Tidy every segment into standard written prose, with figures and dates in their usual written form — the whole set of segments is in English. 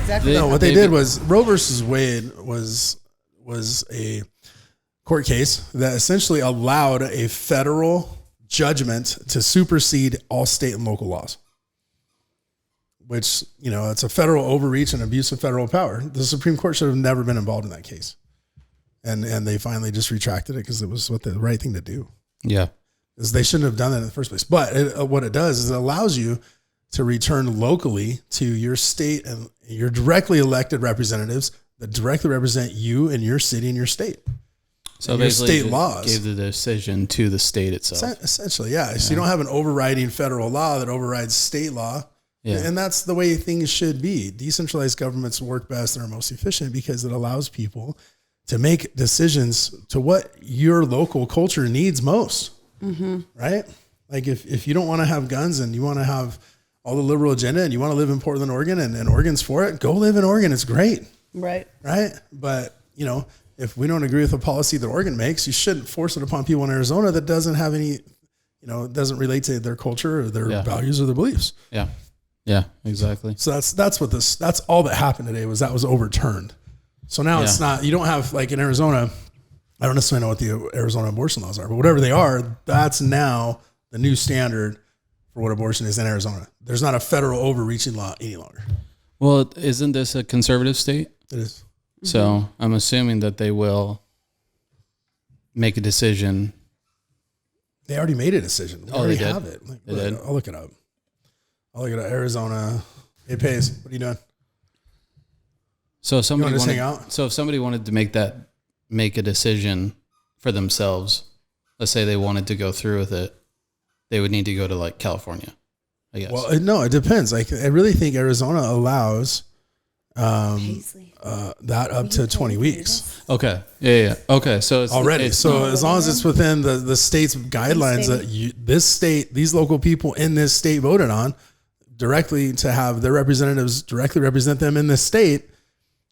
exactly. No, what they did was Roe versus Wade was a court case that essentially allowed a federal judgment to supersede all state and local laws, which, it's a federal overreach and abuse of federal power. The Supreme Court should have never been involved in that case. And they finally just retracted it because it was the right thing to do. Yeah. Because they shouldn't have done that in the first place. But what it does is it allows you to return locally to your state and your directly elected representatives that directly represent you and your city and your state. So and basically, your state laws gave the decision to the state itself. Essentially, yeah. So you don't have an overriding federal law that overrides state law. Yeah. And that's the way things should be. Decentralized governments work best and are most efficient because it allows people to make decisions to what your local culture needs most. Mm-hmm. Right? Like if you don't want to have guns and you want to have all the liberal agenda and you want to live in Portland, Oregon, and Oregon's for it, go live in Oregon. It's great. Right. Right. But, if we don't agree with the policy that Oregon makes, you shouldn't force it upon people in Arizona that doesn't have any, doesn't relate to their culture or their values or their beliefs. Yeah. Yeah, exactly. So that's all that happened today was overturned. So now it's not, you don't have, like in Arizona, I don't necessarily know what the Arizona abortion laws are, but whatever they are, that's now the new standard for what abortion is in Arizona. There's not a federal overreaching law any longer. Well, isn't this a conservative state? It is. So I'm assuming that they will make a decision. They already made a decision. They already have it. I'll look it up. Arizona. It pays. What are you doing? So if somebody wanted to make a decision for themselves, let's say they wanted to go through with it, they would need to go to like California, I guess. Well, no, it depends. Like I really think Arizona allows that up to 20 weeks. Okay. Yeah. Okay. So it's already. So as long as it's within the state's guidelines that these local people in this state voted on directly to have their representatives directly represent them in this state,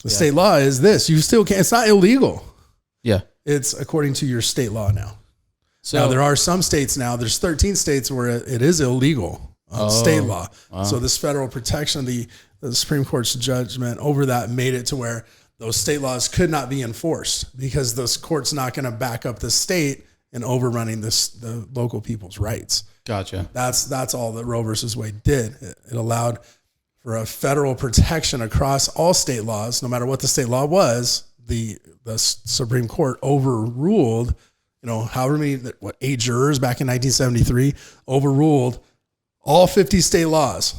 the state law is this. You still can't. It's not illegal. Yeah. It's according to your state law now. So now there are some states now. There's 13 states where it is illegal state law. Wow. So this federal protection of the Supreme Court's judgment over that made it to where those state laws could not be enforced because this court's not going to back up the state in overrunning the local people's rights. Gotcha. That's all that Roe versus Wade did. It allowed for a federal protection across all state laws, no matter what the state law was. The Supreme Court overruled, however many, 8 jurors back in 1973 overruled all 50 state laws.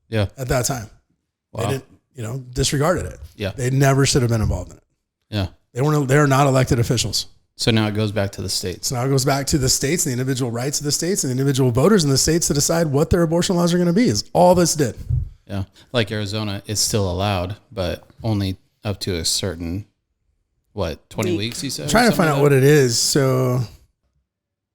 Yeah. At that time. Wow. They didn't, disregarded it. Yeah. They never should have been involved in it. Yeah. They're not elected officials. So now it goes back to the states. So now it goes back to the states and the individual rights of the states and the individual voters in the states to decide what their abortion laws are going to be is all this did. Yeah. Like Arizona, it's still allowed, but only up to a certain, 20 weeks, you said? I'm trying to find out what it is. So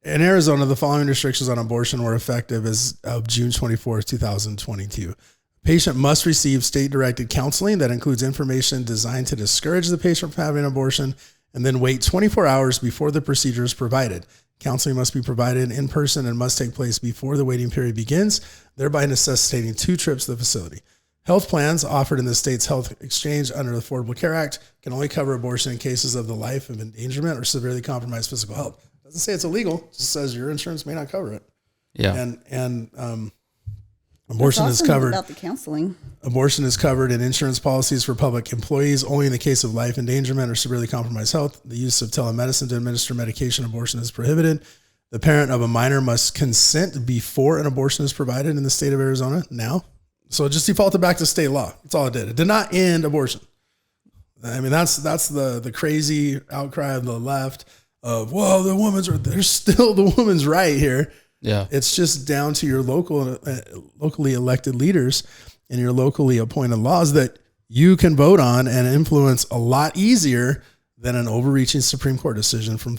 in Arizona, the following restrictions on abortion were effective as of June 24th, 2022. Patient must receive state-directed counseling that includes information designed to discourage the patient from having an abortion and then wait 24 hours before the procedure is provided. Counseling must be provided in person and must take place before the waiting period begins, thereby necessitating 2 trips to the facility. Health plans offered in the state's health exchange under the Affordable Care Act can only cover abortion in cases of the life of endangerment or severely compromised physical health. It doesn't say it's illegal. It just says your insurance may not cover it. Yeah. And abortion is covered. About the counseling. Abortion is covered in insurance policies for public employees only in the case of life endangerment or severely compromised health. The use of telemedicine to administer medication abortion is prohibited. The parent of a minor must consent before an abortion is provided in the state of Arizona now. So it just defaulted back to state law. That's all it did. It did not end abortion. I mean, that's the crazy outcry of the left of, well, there's still the woman's right here. Yeah. It's just down to your locally elected leaders and your locally appointed laws that you can vote on and influence a lot easier than an overreaching Supreme Court decision from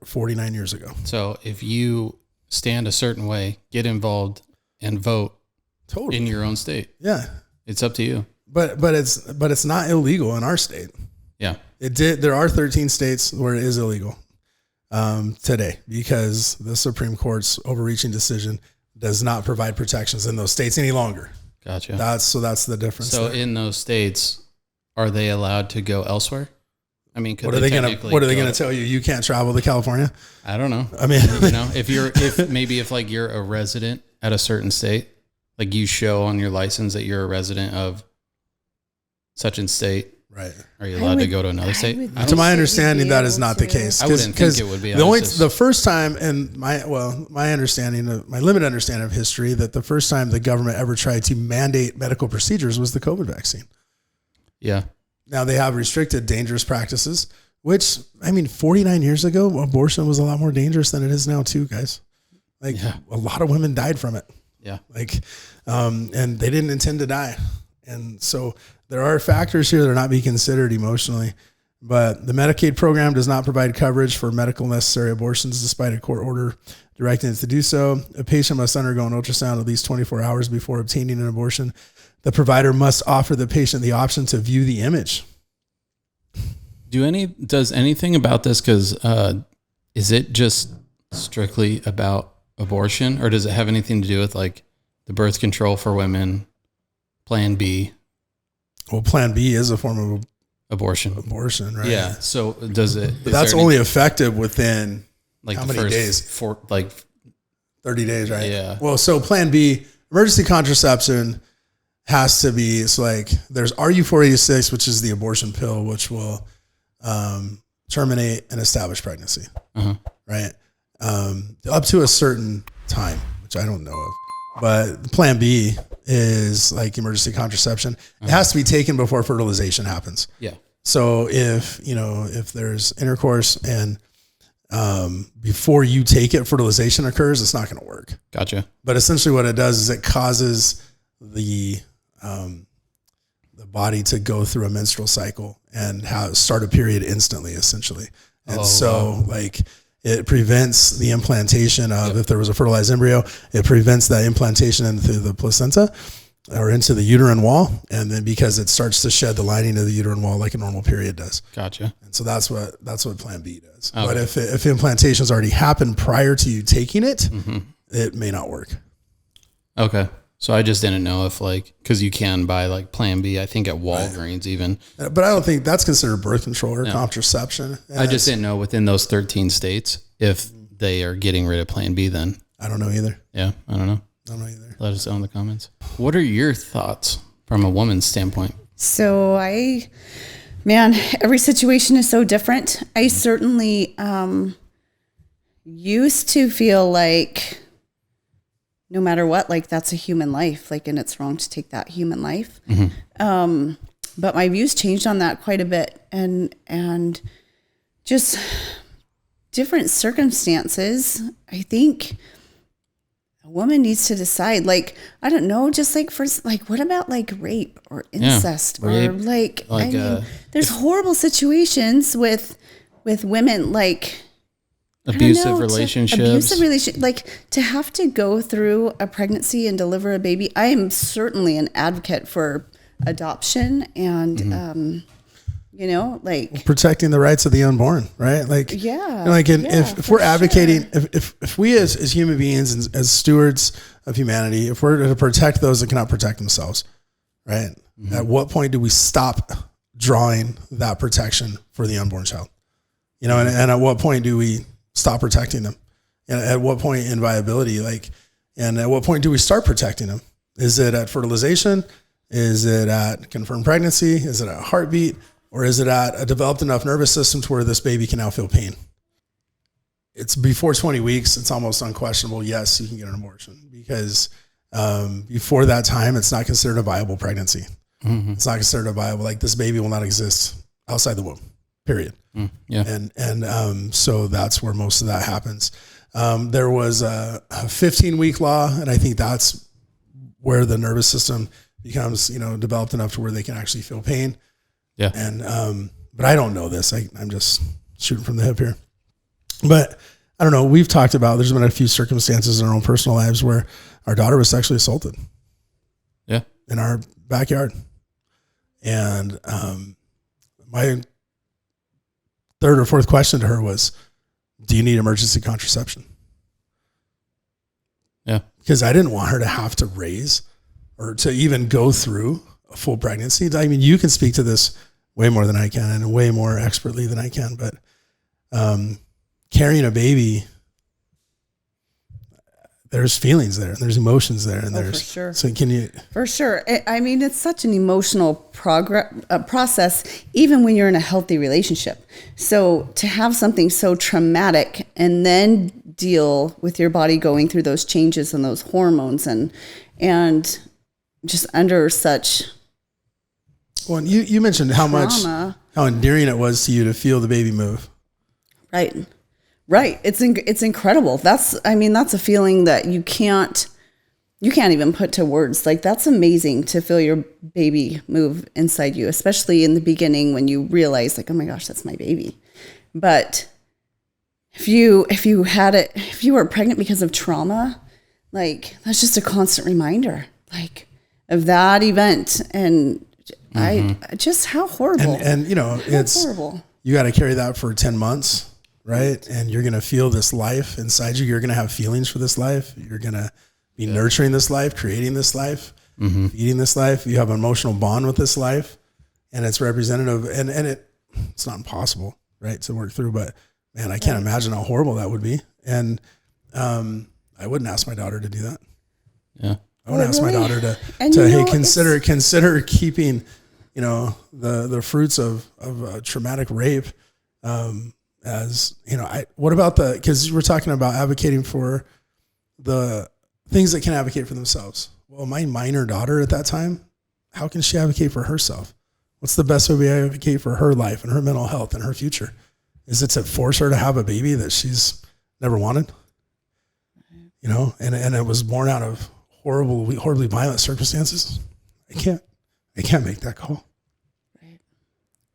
49 years ago. So if you stand a certain way, get involved and vote in your own state. Yeah. It's up to you. But it's not illegal in our state. Yeah. There are 13 states where it is illegal today because the Supreme Court's overreaching decision does not provide protections in those states any longer. Gotcha. That's the difference. So in those states, are they allowed to go elsewhere? I mean, what are they going to tell you? You can't travel to California? I don't know. I mean, if like you're a resident at a certain state, like you show on your license that you're a resident of such and state, right? Are you allowed to go to another state? To my understanding, that is not the case. I wouldn't think it would be. The first time, and my limited understanding of history, that the first time the government ever tried to mandate medical procedures was the COVID vaccine. Yeah. Now they have restricted dangerous practices, which 49 years ago, abortion was a lot more dangerous than it is now too, guys. Like a lot of women died from it. Yeah. And they didn't intend to die. And so there are factors here that are not being considered emotionally, but the Medicaid program does not provide coverage for medical necessary abortions despite a court order directing it to do so. A patient must undergo an ultrasound at least 24 hours before obtaining an abortion. The provider must offer the patient the option to view the image. Does anything about this? Because is it just strictly about abortion, or does it have anything to do with like the birth control for women, Plan B? Well, Plan B is a form of abortion, right? Yeah. So does it? But that's only effective within like how the many first days? 30 days, right? Yeah. Well, so Plan B, emergency contraception, has to be, it's like there's RU486, which is the abortion pill, which will terminate an established pregnancy, right? Up to a certain time, which I don't know of. But Plan B is like emergency contraception. It has to be taken before fertilization happens. Yeah. So if there's intercourse and before you take it, fertilization occurs, it's not going to work. Gotcha. But essentially what it does is it causes the body to go through a menstrual cycle and start a period instantly, essentially. And like it prevents the implantation of, if there was a fertilized embryo, it prevents that implantation into the placenta or into the uterine wall. And then because it starts to shed the lining of the uterine wall like a normal period does. Gotcha. And so that's what Plan B does. Okay. But if implantation's already happened prior to you taking it, it may not work. Okay. So I just didn't know if because you can buy like Plan B, I think at Walgreens even. But I don't think that's considered birth control or contraception. I just didn't know within those 13 states if they are getting rid of Plan B then. I don't know either. Yeah, I don't know. Let us know in the comments. What are your thoughts from a woman's standpoint? So every situation is so different. I certainly used to feel like no matter what, like that's a human life, and it's wrong to take that human life. But my views changed on that quite a bit, and just different circumstances. I think a woman needs to decide, I don't know, just first, what about rape or incest or there's horrible situations with women, abusive relationships, to have to go through a pregnancy and deliver a baby. I am certainly an advocate for adoption and, protecting the rights of the unborn, right? If we're advocating, if we as human beings and as stewards of humanity, if we're to protect those that cannot protect themselves, right? At what point do we stop drawing that protection for the unborn child? And at what point do we stop protecting them? And at what point in viability, and at what point do we start protecting them? Is it at fertilization? Is it at confirmed pregnancy? Is it at heartbeat? Or is it at a developed enough nervous system to where this baby can now feel pain? It's before 20 weeks. It's almost unquestionable. Yes, you can get an abortion because before that time, it's not considered a viable pregnancy. It's not considered a viable, this baby will not exist outside the womb, period. Yeah. And so that's where most of that happens. There was a 15-week law, and I think that's where the nervous system becomes, developed enough to where they can actually feel pain. Yeah. And, but I don't know this. I'm just shooting from the hip here, but I don't know. We've talked about, there's been a few circumstances in our own personal lives where our daughter was sexually assaulted. Yeah. In our backyard. And, my third or fourth question to her was, do you need emergency contraception? Yeah. Because I didn't want her to have to raise or to even go through a full pregnancy. I mean, you can speak to this way more than I can and way more expertly than I can, but carrying a baby, there's feelings there, and there's emotions there, and there's, for sure. So can you? For sure. I mean, it's such an emotional process, even when you're in a healthy relationship. So to have something so traumatic and then deal with your body going through those changes and those hormones and just under such. Well, you mentioned how endearing it was to you to feel the baby move. Right. It's incredible. That's a feeling that you can't even put to words. Like, that's amazing to feel your baby move inside you, especially in the beginning when you realize, like, oh my gosh, that's my baby. But if you were pregnant because of trauma, like, that's just a constant reminder, like, of that event. And I just, how horrible. And it's horrible. You got to carry that for 10 months. Right. And you're going to feel this life inside you. You're going to have feelings for this life. You're going to be nurturing this life, creating this life, feeding this life. You have an emotional bond with this life, and it's representative, and it's not impossible, right, to work through, but man, I can't imagine how horrible that would be. And, I wouldn't ask my daughter to do that. Yeah. I would ask my daughter hey, consider keeping, the fruits of a traumatic rape, as what about because we're talking about advocating for the things that can advocate for themselves. Well, my minor daughter at that time, how can she advocate for herself? What's the best way we advocate for her life and her mental health and her future? Is it to force her to have a baby that she's never wanted? And it was born out of horribly violent circumstances. I can't make that call.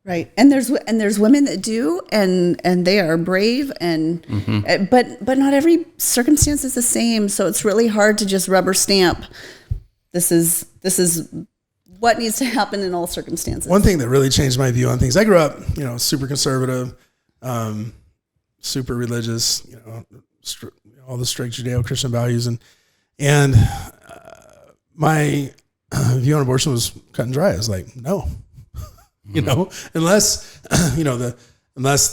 Right. And there's women that do, and they are brave, and but not every circumstance is the same. So it's really hard to just rubber stamp. This is what needs to happen in all circumstances. One thing that really changed my view on things. I grew up, super conservative, super religious, all the strict Judeo-Christian values, and my view on abortion was cut and dry. I was like, no. Unless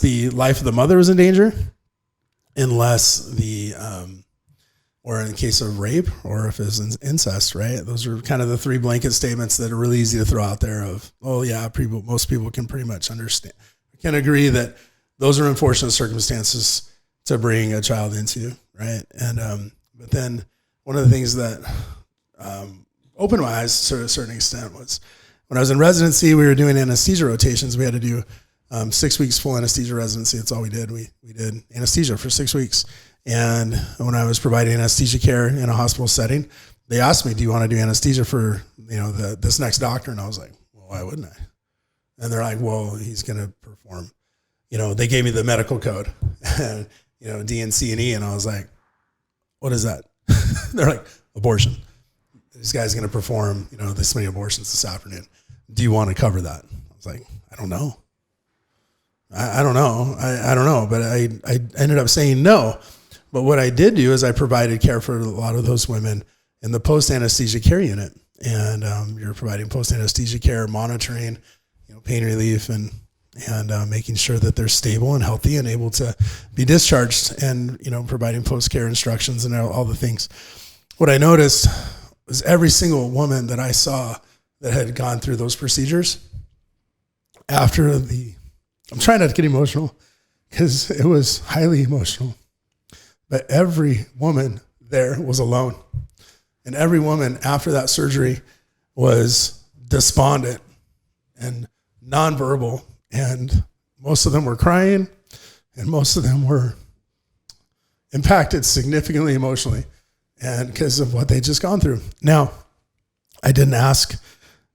the life of the mother was in danger, unless or in the case of rape, or if it's incest, right? Those are kind of the three blanket statements that are really easy to throw out there of, most people can pretty much understand, can agree that those are unfortunate circumstances to bring a child into, right? And, but then one of the things that opened my eyes to a certain extent was, when I was in residency, we were doing anesthesia rotations. We had to do 6 weeks full anesthesia residency. That's all we did. We did anesthesia for 6 weeks. And when I was providing anesthesia care in a hospital setting, they asked me, do you want to do anesthesia for, this next doctor? And I was like, well, why wouldn't I? And they're like, well, he's going to perform. They gave me the medical code, and, D and C and E. And I was like, what is that? They're like, abortion. This guy's going to perform, this many abortions this afternoon. Do you want to cover that? I was like, I don't know. I don't know. I don't know. But I ended up saying no. But what I did do is I provided care for a lot of those women in the post-anesthesia care unit. And you're providing post-anesthesia care, monitoring, pain relief, and making sure that they're stable and healthy and able to be discharged, and, providing post-care instructions and all the things. What I noticed was every single woman that I saw that had gone through those procedures after I'm trying not to get emotional because it was highly emotional, but every woman there was alone. And every woman after that surgery was despondent and nonverbal. And most of them were crying, and most of them were impacted significantly emotionally, and because of what they'd just gone through. Now, I didn't ask,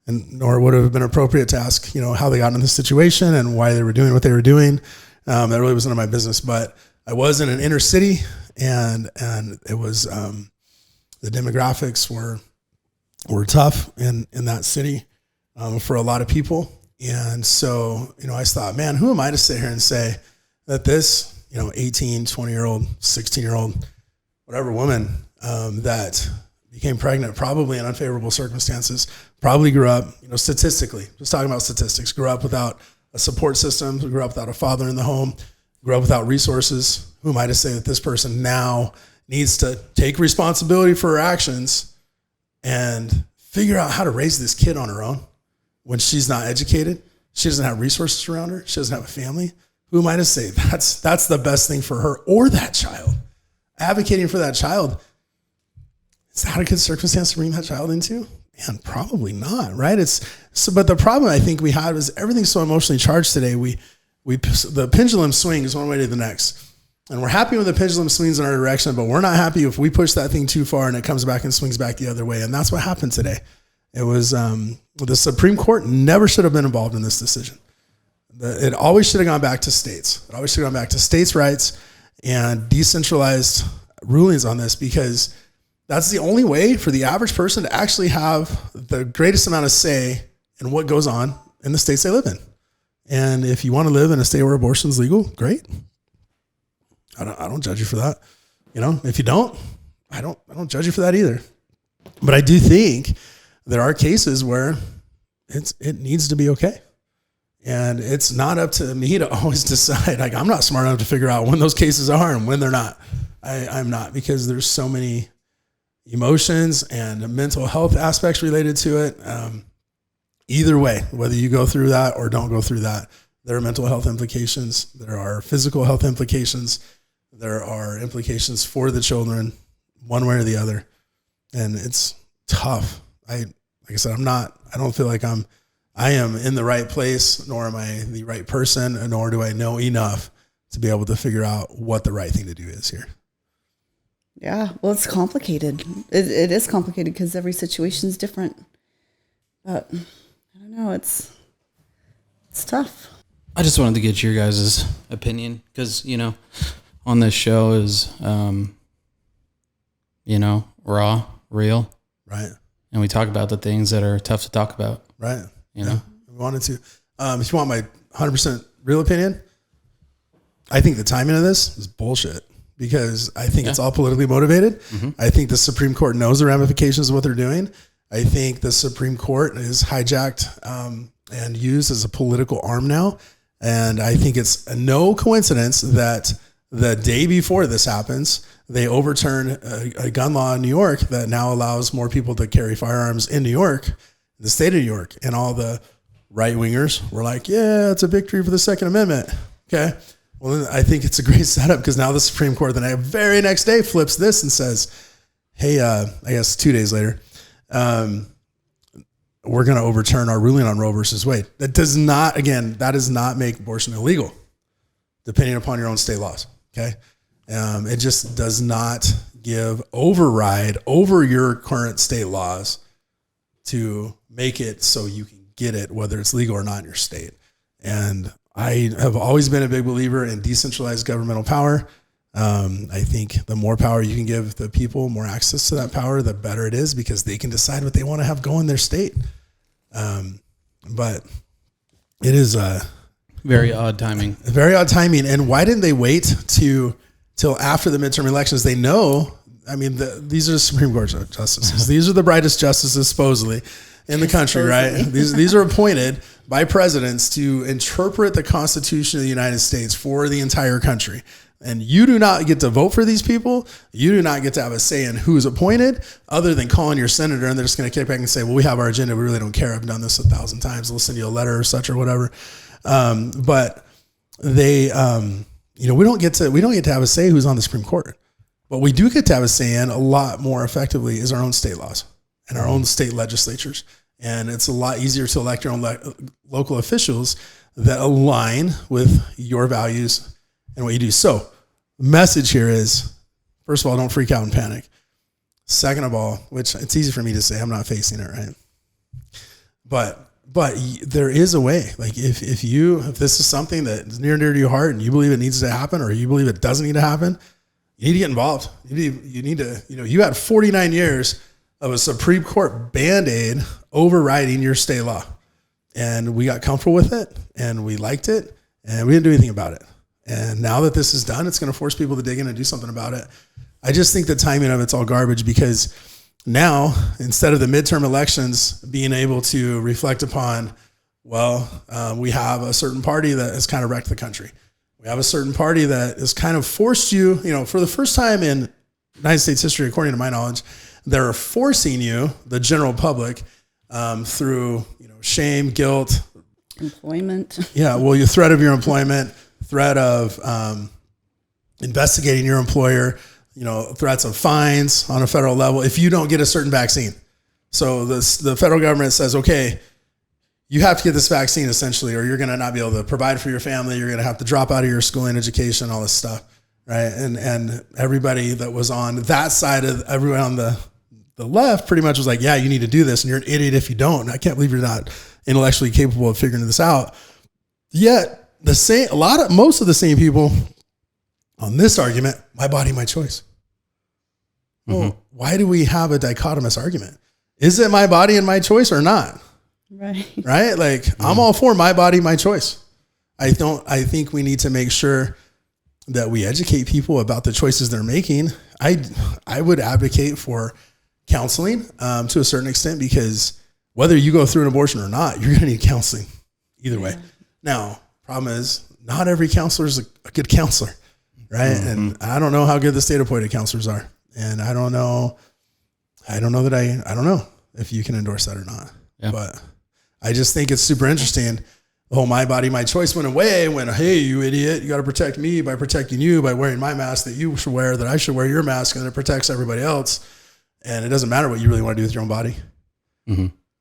and nor would it have been appropriate to ask, how they got in this situation and why they were doing what they were doing. That really was none of my business. But I was in an inner city, and it was the demographics were tough in that city for a lot of people. And so, I thought, man, who am I to sit here and say that this, 18, 20-year-old, 16-year-old, whatever woman, that became pregnant, probably in unfavorable circumstances, probably grew up, statistically, just talking about statistics, grew up without a support system, grew up without a father in the home, grew up without resources. Who am I to say that this person now needs to take responsibility for her actions and figure out how to raise this kid on her own when she's not educated? She doesn't have resources around her. She doesn't have a family. Who am I to say that's the best thing for her or that child? Advocating for that child, is that a good circumstance to bring that child into? Man, probably not, right? But the problem I think we have is everything's so emotionally charged today. The pendulum swings one way to the next. And we're happy when the pendulum swings in our direction, but we're not happy if we push that thing too far and it comes back and swings back the other way. And that's what happened today. It was the Supreme Court never should have been involved in this decision. It always should have gone back to states. It always should have gone back to states' rights and decentralized rulings on this, because that's the only way for the average person to actually have the greatest amount of say in what goes on in the states they live in. And if you want to live in a state where abortion is legal, great. I don't judge you for that. If you don't, I don't judge you for that either. But I do think there are cases where it needs to be okay. And it's not up to me to always decide. Like, I'm not smart enough to figure out when those cases are and when they're not. I'm not, because there's so many emotions and mental health aspects related to it. Either way, whether you go through that or don't go through that, there are mental health implications. There are physical health implications. There are implications for the children, one way or the other. And it's tough. Like I said, I don't feel like I am in the right place, nor am I the right person, nor do I know enough to be able to figure out what the right thing to do is here. Yeah, well, it's complicated. It is complicated because every situation is different. But I don't know, it's tough. I just wanted to get your guys' opinion because, on this show is, raw, real. Right. And we talk about the things that are tough to talk about. Right. We wanted to. If you want my 100% real opinion, I think the timing of this is bullshit, because I think it's all politically motivated. Mm-hmm. I think the Supreme Court knows the ramifications of what they're doing. I think the Supreme Court is hijacked and used as a political arm now. And I think it's no coincidence that the day before this happens, they overturn a gun law in New York that now allows more people to carry firearms in New York, the state of New York. And all the right wingers were like, yeah, it's a victory for the Second Amendment. Okay. Well, then I think it's a great setup, because now the Supreme Court the very next day flips this and says, hey, I guess 2 days later, we're going to overturn our ruling on Roe versus Wade. That does not make abortion illegal, depending upon your own state laws. Okay. It just does not give override over your current state laws to make it so you can get it, whether it's legal or not in your state. And I have always been a big believer in decentralized governmental power. I think the more power you can give the people, more access to that power, the better it is, because they can decide what they want to have go in their state. But it is very odd timing. Very odd timing. And why didn't they wait till after the midterm elections? They know. I mean, these are the Supreme Court justices. These are the brightest justices, supposedly, in the country, right? These are appointed by presidents to interpret the Constitution of the United States for the entire country. And you do not get to vote for these people. You do not get to have a say in who's appointed, other than calling your senator, and they're just going to kick back and say, well, we have our agenda. We really don't care. I've done this 1,000 times. We'll send you a letter or such or whatever. But they, we don't get to have a say who's on the Supreme Court. What we do get to have a say in a lot more effectively is our own state laws and our own state legislatures. And it's a lot easier to elect your own local officials that align with your values and what you do. So the message here is, first of all, don't freak out and panic. Second of all, which it's easy for me to say, I'm not facing it, right? But there is a way. Like if this is something that is near and dear to your heart and you believe it needs to happen, or you believe it doesn't need to happen, you need to get involved. You need to, you had 49 years of a Supreme Court Band-Aid overriding your state law. And we got comfortable with it, and we liked it, and we didn't do anything about it. And now that this is done, it's going to force people to dig in and do something about it. I just think the timing of it's all garbage, because now, instead of the midterm elections being able to reflect upon, we have a certain party that has kind of wrecked the country. We have a certain party that has kind of forced you, for the first time in United States history, according to my knowledge, they're forcing you, the general public, through, shame, guilt, employment. Yeah. Well, your threat of your employment, threat of investigating your employer, threats of fines on a federal level if you don't get a certain vaccine. So the federal government says, okay, you have to get this vaccine essentially, or you're going to not be able to provide for your family. You're going to have to drop out of your schooling education, all this stuff. Right. And everybody that was on that side of everyone on the left pretty much was like, yeah, you need to do this. And you're an idiot if you don't. And I can't believe you're not intellectually capable of figuring this out. Yet most of the same people on this argument, my body, my choice. Well, why do we have a dichotomous argument? Is it my body and my choice or not? Right. Like I'm all for my body, my choice. I think we need to make sure that we educate people about the choices they're making. I would advocate for counseling to a certain extent, because whether you go through an abortion or not, you're going to need counseling either way. Now, problem is not every counselor is a good counselor, right? And I don't know how good the state appointed counselors are. And I don't know if you can endorse that or not. Yeah. But I just think it's super interesting. The whole my body, my choice went away when, hey, you idiot, you got to protect me by protecting you by wearing my mask that you should wear, that I should wear your mask, and it protects everybody else. And it doesn't matter what you really want to do with your own body.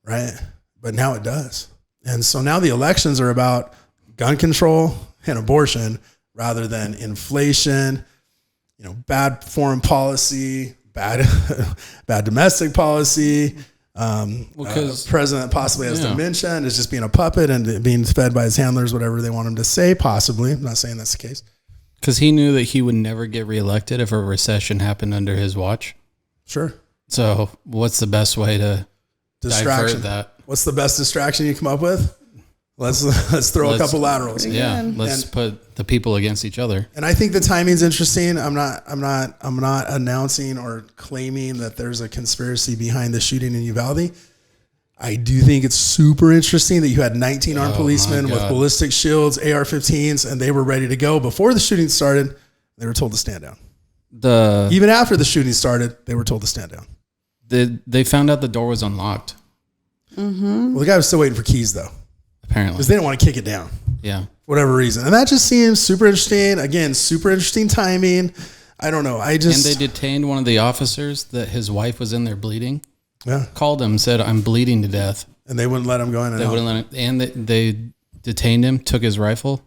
Right. But now it does. And so now the elections are about gun control and abortion rather than inflation, bad foreign policy, bad domestic policy. President possibly has dementia and is just being a puppet and being fed by his handlers, whatever they want him to say, possibly. I'm not saying that's the case. Because he knew that he would never get reelected if a recession happened under his watch. Sure. So what's the best way to divert that? What's the best distraction you come up with? Let's throw a couple laterals. Yeah. Let's put the people against each other. And I think the timing's interesting. I'm not announcing or claiming that there's a conspiracy behind the shooting in Uvalde. I do think it's super interesting that you had 19 armed policemen with ballistic shields, AR-15s, and they were ready to go before the shooting started. They were told to stand down. Even after the shooting started, they were told to stand down. They found out the door was unlocked. Well, the guy was still waiting for keys, though. Apparently. Because they didn't want to kick it down. Yeah. For whatever reason. And that just seems super interesting. Again, super interesting timing. I don't know. And they detained one of the officers that his wife was in there bleeding. Yeah. Called him, said, I'm bleeding to death. And they wouldn't let him go in and out. Wouldn't let him. And they detained him, took his rifle.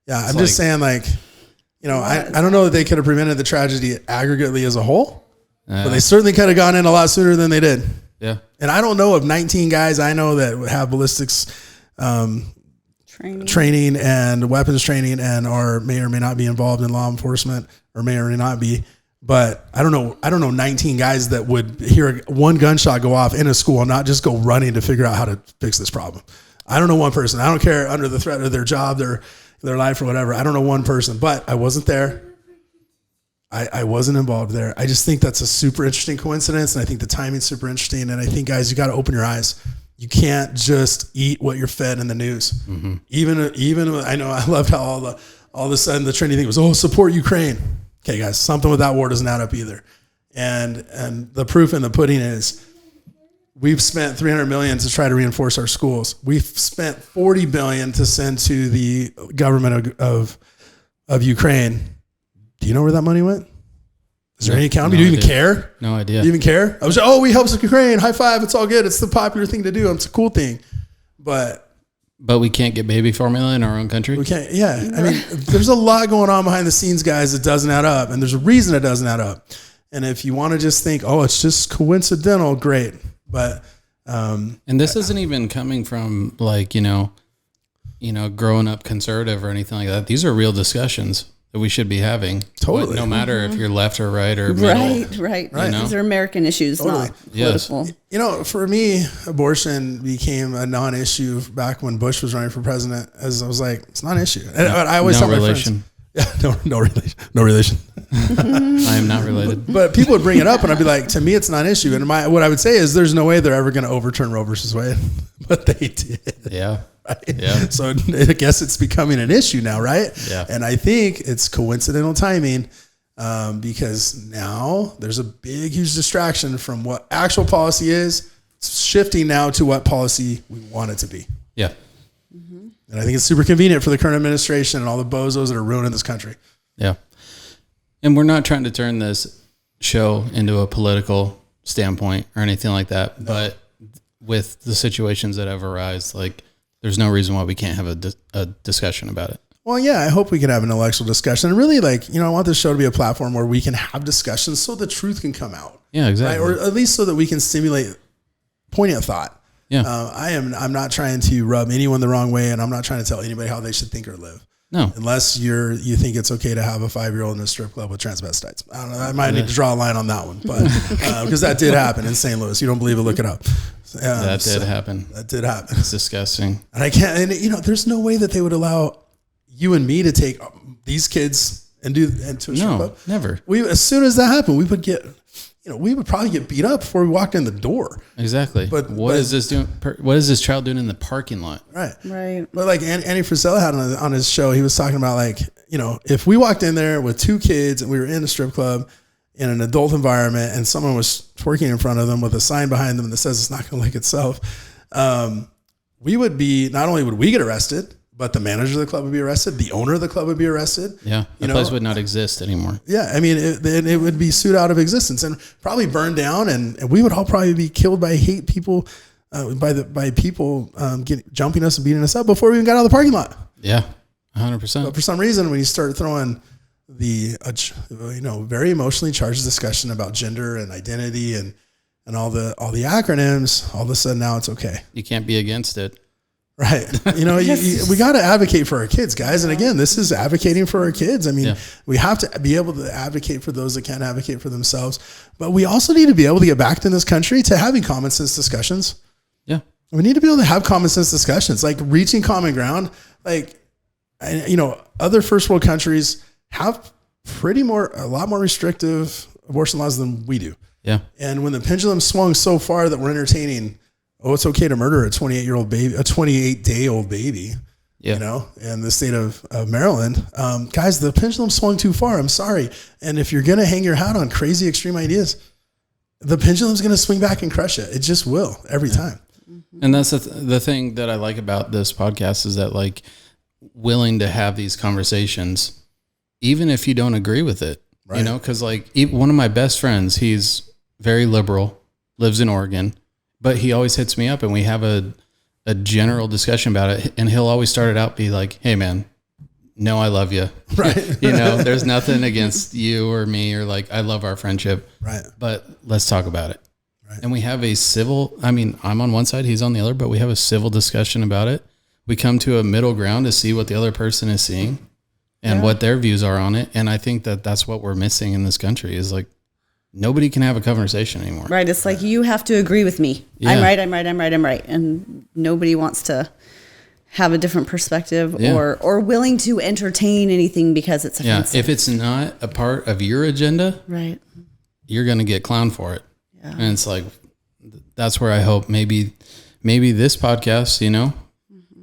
Yeah. I'm just saying, I don't know that they could have prevented the tragedy aggregately as a whole. But they certainly could have gone in a lot sooner than they did. Yeah. And I don't know of 19 guys I know that have ballistics training and weapons training and may or may not be involved in law enforcement or may or may not be. But I don't know 19 guys that would hear one gunshot go off in a school and not just go running to figure out how to fix this problem. I don't know one person. I don't care, under the threat of their job, their life or whatever. I don't know one person, but I wasn't there. I wasn't involved there. I just think that's a super interesting coincidence. And I think the timing's super interesting. And I think, guys, you got to open your eyes. You can't just eat what you're fed in the news. Even I know, I loved how all of a sudden the trendy thing was, support Ukraine. Okay, guys, something with that war doesn't add up either. And the proof in the pudding is we've spent $300 million to try to reinforce our schools. We've spent $40 billion to send to the government of Ukraine. Do you know where that money went? Is there any accountability? Do you even care? No idea. Do you even care? I was we helped Ukraine. High five. It's all good. It's the popular thing to do. It's a cool thing. But we can't get baby formula in our own country? We can't. Yeah. I mean, there's a lot going on behind the scenes, guys, that doesn't add up. And there's a reason it doesn't add up. And if you want to just think, it's just coincidental, great. But and this isn't even coming from growing up conservative or anything like that. These are real discussions that we should be having. Totally. No matter if you're left or right or middle. Right. These are American issues, not political. Yes. For me, abortion became a non-issue back when Bush was running for president. As I was like, it's not an issue. And I always tell my friends, Yeah, no relation. I am not related. But people would bring it up, and I'd be like, to me, it's not an issue. And what I would say is, there's no way they're ever going to overturn Roe versus Wade, but they did. Yeah. Right? Yeah. So I guess it's becoming an issue now, right? Yeah. And I think it's coincidental timing, because now there's a big, huge distraction from what actual policy is. It's shifting now to what policy we want it to be. Yeah. And I think it's super convenient for the current administration and all the bozos that are ruining this country. Yeah. And we're not trying to turn this show into a political standpoint or anything like that. No. But with the situations that have arisen, like, there's no reason why we can't have a discussion about it. Well, yeah, I hope we can have an intellectual discussion. And really, like, I want this show to be a platform where we can have discussions so the truth can come out. Yeah, exactly. Right? Or at least so that we can stimulate poignant thought. Yeah. I'm not trying to rub anyone the wrong way, and I'm not trying to tell anybody how they should think or live. No. Unless you think it's okay to have a 5-year-old in a strip club with transvestites. I don't know. I might need to draw a line on that one, but because that did happen in St. Louis. You don't believe it? Look it up. That did happen. That did happen. It's disgusting. And I can't. And there's no way that they would allow you and me to take these kids and to a strip club. Never. As soon as that happened, we would get. We would probably get beat up before we walked in the door. Exactly. But what is this doing? What is this child doing in the parking lot? Right. But like Andy Frisella had on his show, he was talking about, like, if we walked in there with 2 kids and we were in a strip club in an adult environment and someone was twerking in front of them with a sign behind them that says it's not going to lick itself, we would be, not only would we get arrested, but the manager of the club would be arrested. The owner of the club would be arrested. Yeah. The place would not exist anymore. Yeah. I mean, it would be sued out of existence and probably burned down. And we would all probably be killed by hate people, by people jumping us and beating us up before we even got out of the parking lot. Yeah. 100%. But for some reason, when you start throwing the, very emotionally charged discussion about gender and identity and all the acronyms, all of a sudden now it's okay. You can't be against it. Right. We got to advocate for our kids, guys. And again, this is advocating for our kids. I mean, we have to be able to advocate for those that can't advocate for themselves, but we also need to be able to get back in this country to having common sense discussions. Yeah. We need to be able to have common sense discussions, like reaching common ground. Like, other first world countries have a lot more restrictive abortion laws than we do. Yeah. And when the pendulum swung so far that we're entertaining, it's okay to murder a 28-year-old baby, a 28-day-old baby, in the state of Maryland. Guys, the pendulum swung too far. I'm sorry. And if you're going to hang your hat on crazy extreme ideas, the pendulum's going to swing back and crush it. It just will every time. And that's the thing that I like about this podcast is that, like, willing to have these conversations, even if you don't agree with it, right. Because like one of my best friends, he's very liberal, lives in Oregon, but he always hits me up and we have a general discussion about it. And he'll always start it out, be like, hey man, no, I love you. Right. There's nothing against you or me, or like, I love our friendship, right. But let's talk about it. Right. And we have a civil, I'm on one side, he's on the other, but we have a civil discussion about it. We come to a middle ground to see what the other person is seeing and what their views are on it. And I think that that's what we're missing in this country is like, nobody can have a conversation anymore. Right. It's like, you have to agree with me. Yeah. I'm right. And nobody wants to have a different perspective or willing to entertain anything because it's offensive. Yeah. If it's not a part of your agenda, right, you're going to get clowned for it. Yeah. And it's like, that's where I hope maybe this podcast,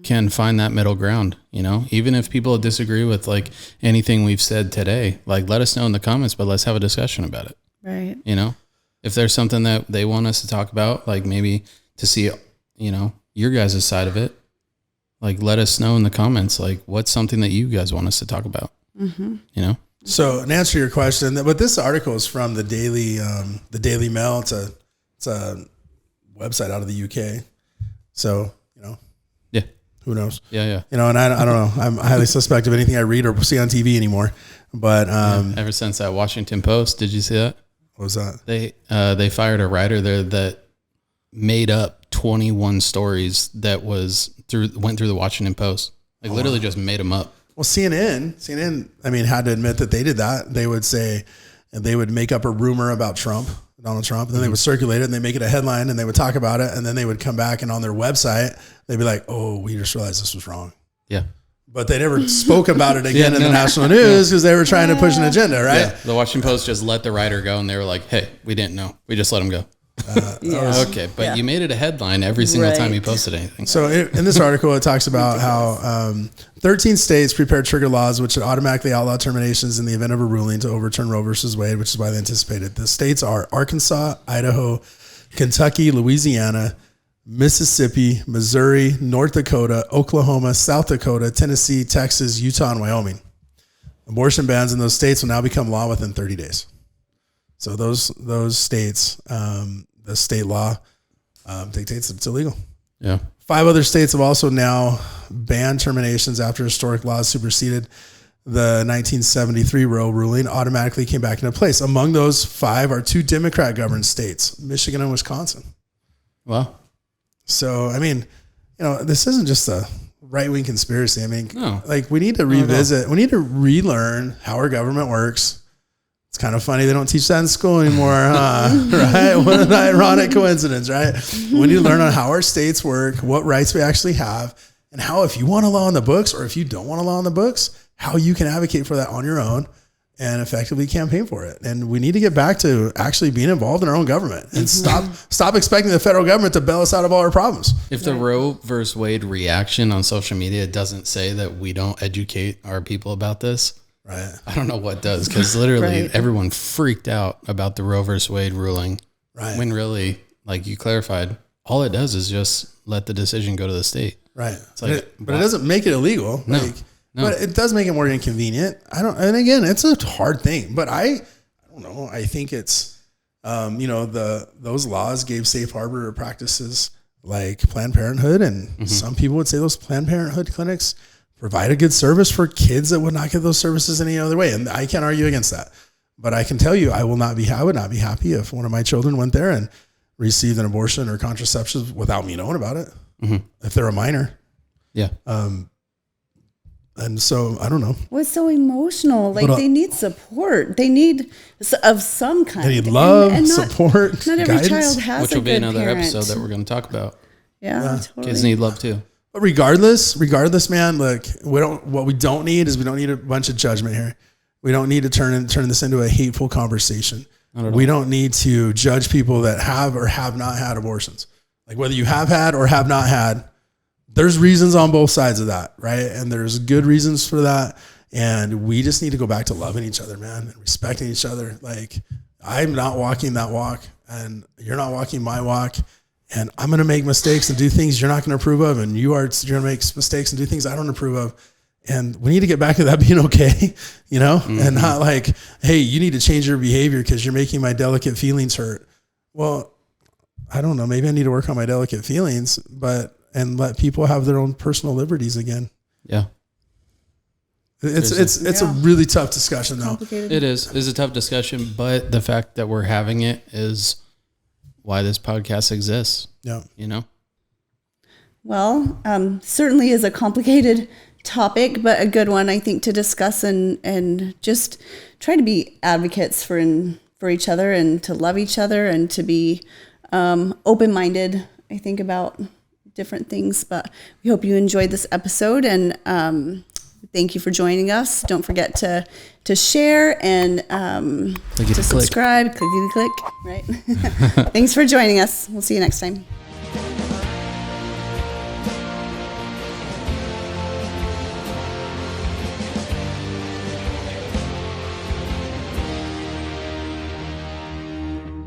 can find that middle ground, even if people disagree with like anything we've said today, like let us know in the comments, but let's have a discussion about it. Right. If there's something that they want us to talk about, like maybe to see, your guys' side of it, like let us know in the comments, like what's something that you guys want us to talk about, So in answer to your question, but this article is from the Daily Mail. It's a website out of the UK. So, yeah, who knows? Yeah. And I don't know. I'm highly suspect of anything I read or see on TV anymore. But ever since that Washington Post, did you see that? What was that? They fired a writer there that made up 21 stories that went through the Washington Post. Like literally just made them up. Well, CNN, had to admit that they did that. They would say, and they would make up a rumor about Donald Trump, and then they would circulate it and they make it a headline and they would talk about it. And then they would come back and on their website, they'd be like, oh, we just realized this was wrong. Yeah. but they never spoke about it again in the national news because they were trying to push an agenda, right? Yeah. The Washington Post just let the writer go, and they were like, "Hey, we didn't know. We just let him go." Okay, but you made it a headline every single time you posted anything. So in this article, it talks about how 13 states prepared trigger laws which would automatically outlaw terminations in the event of a ruling to overturn Roe versus Wade, which is why they anticipated. The states are Arkansas, Idaho, Kentucky, Louisiana, Mississippi, Missouri, North Dakota, Oklahoma, South Dakota, Tennessee, Texas, Utah, and Wyoming. Abortion bans in those states will now become law within 30 days. So those states, the state law dictates it's illegal. Yeah. 5 other states have also now banned terminations after historic laws superseded the 1973 Roe ruling automatically came back into place. Among those 5 are 2 Democrat governed states, Michigan and Wisconsin. Wow. So, I mean, this isn't just a right-wing conspiracy. I mean, like we need to revisit, we need to relearn how our government works. It's kind of funny they don't teach that in school anymore, huh? Right? What an ironic coincidence, right? We need to learn on how our states work, what rights we actually have, and how if you want a law on the books or if you don't want a law on the books, how you can advocate for that on your own and effectively campaign for it. And we need to get back to actually being involved in our own government and stop expecting the federal government to bail us out of all our problems. If the Roe versus Wade reaction on social media doesn't say that we don't educate our people about this, right, I don't know what does, because literally everyone freaked out about the Roe versus Wade ruling. Right. When really, like you clarified, all it does is just let the decision go to the state. Right. It's like, but it doesn't make it illegal. No. No. But it does make it more inconvenient. And again, it's a hard thing, but I don't know. I think it's, those laws gave safe harbor practices like Planned Parenthood. And some people would say those Planned Parenthood clinics provide a good service for kids that would not get those services any other way. And I can't argue against that, but I can tell you, I would not be happy if one of my children went there and received an abortion or contraception without me knowing about it. If they're a minor. Yeah. And so I don't know. Well, it's so emotional. Like they need support. They need of some kind. They need love, and support. Not every guidance. child has which a will be good another parent. episode that we're going to talk about. Yeah, totally. Kids need love too. But regardless, man, look, what we don't need a bunch of judgment here. We don't need to turn this into a hateful conversation. We don't need to judge people that have or have not had abortions. Like whether you have had or have not had, there's reasons on both sides of that, right? And there's good reasons for that. And we just need to go back to loving each other, man, and respecting each other. Like I'm not walking that walk and you're not walking my walk. And I'm going to make mistakes and do things you're not going to approve of. And you're going to make mistakes and do things I don't approve of. And we need to get back to that being okay, and not like, hey, you need to change your behavior because you're making my delicate feelings hurt. Well, I don't know. Maybe I need to work on my delicate feelings, and let people have their own personal liberties again. Yeah. It's a really tough discussion though. It is. It's a tough discussion, but the fact that we're having it is why this podcast exists. Yeah. Well, certainly is a complicated topic, but a good one, I think, to discuss and just try to be advocates for each other and to love each other and to be open-minded, I think, about different things. But we hope you enjoyed this episode, and thank you for joining us. Don't forget to share and to subscribe, click, right? Thanks for joining us. We'll see you next time.